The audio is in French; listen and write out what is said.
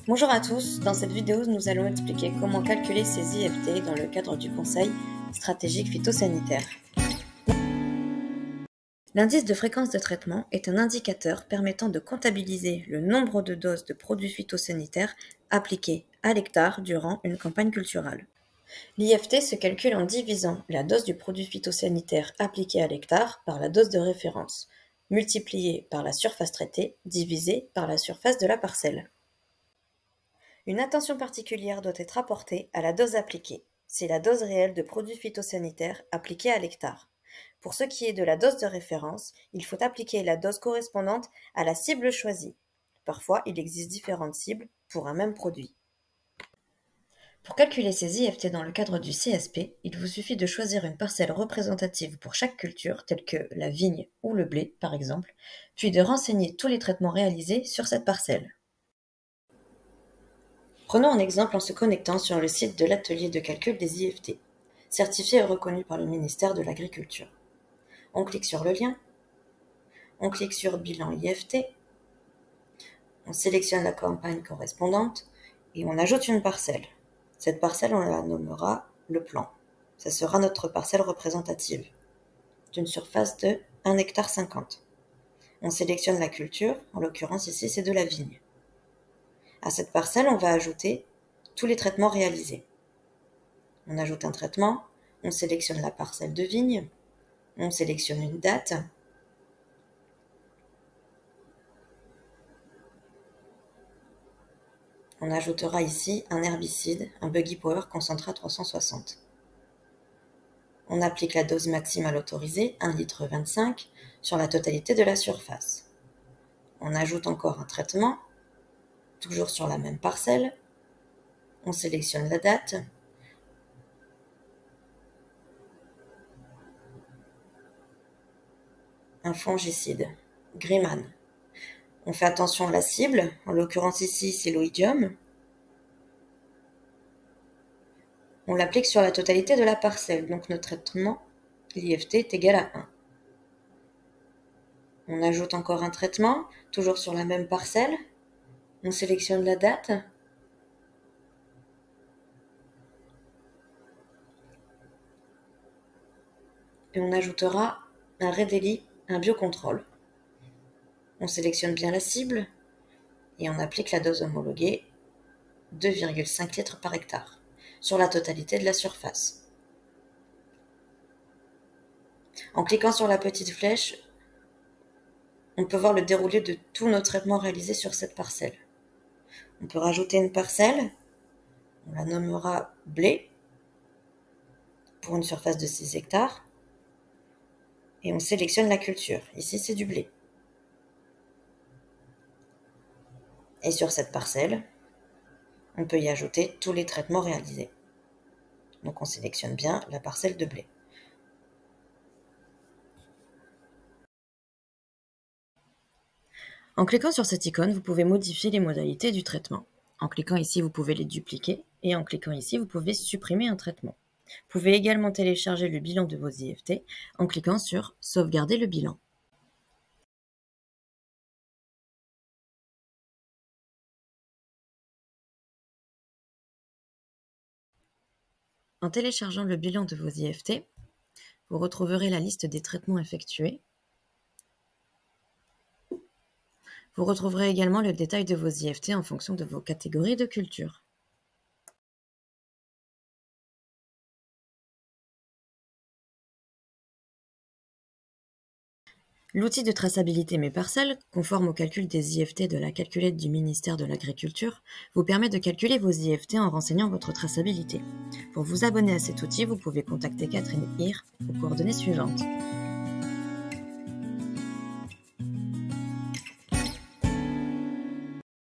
Bonjour à tous, dans cette vidéo nous allons expliquer comment calculer ces IFT dans le cadre du Conseil stratégique phytosanitaire. L'indice de fréquence de traitement est un indicateur permettant de comptabiliser le nombre de doses de produits phytosanitaires appliquées à l'hectare durant une campagne culturale. L'IFT se calcule en divisant la dose du produit phytosanitaire appliqué à l'hectare par la dose de référence, multipliée par la surface traitée, divisée par la surface de la parcelle. Une attention particulière doit être apportée à la dose appliquée. C'est la dose réelle de produits phytosanitaires appliquée à l'hectare. Pour ce qui est de la dose de référence, il faut appliquer la dose correspondante à la cible choisie. Parfois, il existe différentes cibles pour un même produit. Pour calculer ces IFT dans le cadre du CSP, il vous suffit de choisir une parcelle représentative pour chaque culture, telle que la vigne ou le blé par exemple, puis de renseigner tous les traitements réalisés sur cette parcelle. Prenons un exemple en se connectant sur le site de l'atelier de calcul des IFT, certifié et reconnu par le ministère de l'Agriculture. On clique sur le lien, on clique sur Bilan IFT, on sélectionne la campagne correspondante et on ajoute une parcelle. Cette parcelle, on la nommera le plan. Ça sera notre parcelle représentative, d'une surface de 1,50 ha. On sélectionne la culture, en l'occurrence ici c'est de la vigne. À cette parcelle, on va ajouter tous les traitements réalisés. On ajoute un traitement, on sélectionne la parcelle de vigne, on sélectionne une date, on ajoutera ici un herbicide, un Buggy Power concentré à 360. On applique la dose maximale autorisée, 1,25 litre, sur la totalité de la surface. On ajoute encore un traitement, toujours sur la même parcelle, on sélectionne la date, un fongicide, Greyman. On fait attention à la cible, en l'occurrence ici c'est l'oïdium. On l'applique sur la totalité de la parcelle, donc notre traitement, l'IFT, est égal à 1. On ajoute encore un traitement, toujours sur la même parcelle. On sélectionne la date. Et on ajoutera un Redeli, un biocontrôle. On sélectionne bien la cible et on applique la dose homologuée, 2,5 litres par hectare, sur la totalité de la surface. En cliquant sur la petite flèche, on peut voir le déroulé de tous nos traitements réalisés sur cette parcelle. On peut rajouter une parcelle, on la nommera blé, pour une surface de 6 hectares, et on sélectionne la culture. Ici, c'est du blé. Et sur cette parcelle, on peut y ajouter tous les traitements réalisés. Donc on sélectionne bien la parcelle de blé. En cliquant sur cette icône, vous pouvez modifier les modalités du traitement. En cliquant ici, vous pouvez les dupliquer, et en cliquant ici, vous pouvez supprimer un traitement. Vous pouvez également télécharger le bilan de vos IFT en cliquant sur « Sauvegarder le bilan ». En téléchargeant le bilan de vos IFT, vous retrouverez la liste des traitements effectués. Vous retrouverez également le détail de vos IFT en fonction de vos catégories de culture. L'outil de traçabilité Mes Parcelles, conforme au calcul des IFT de la calculette du ministère de l'Agriculture, vous permet de calculer vos IFT en renseignant votre traçabilité. Pour vous abonner à cet outil, vous pouvez contacter Catherine Hir aux coordonnées suivantes.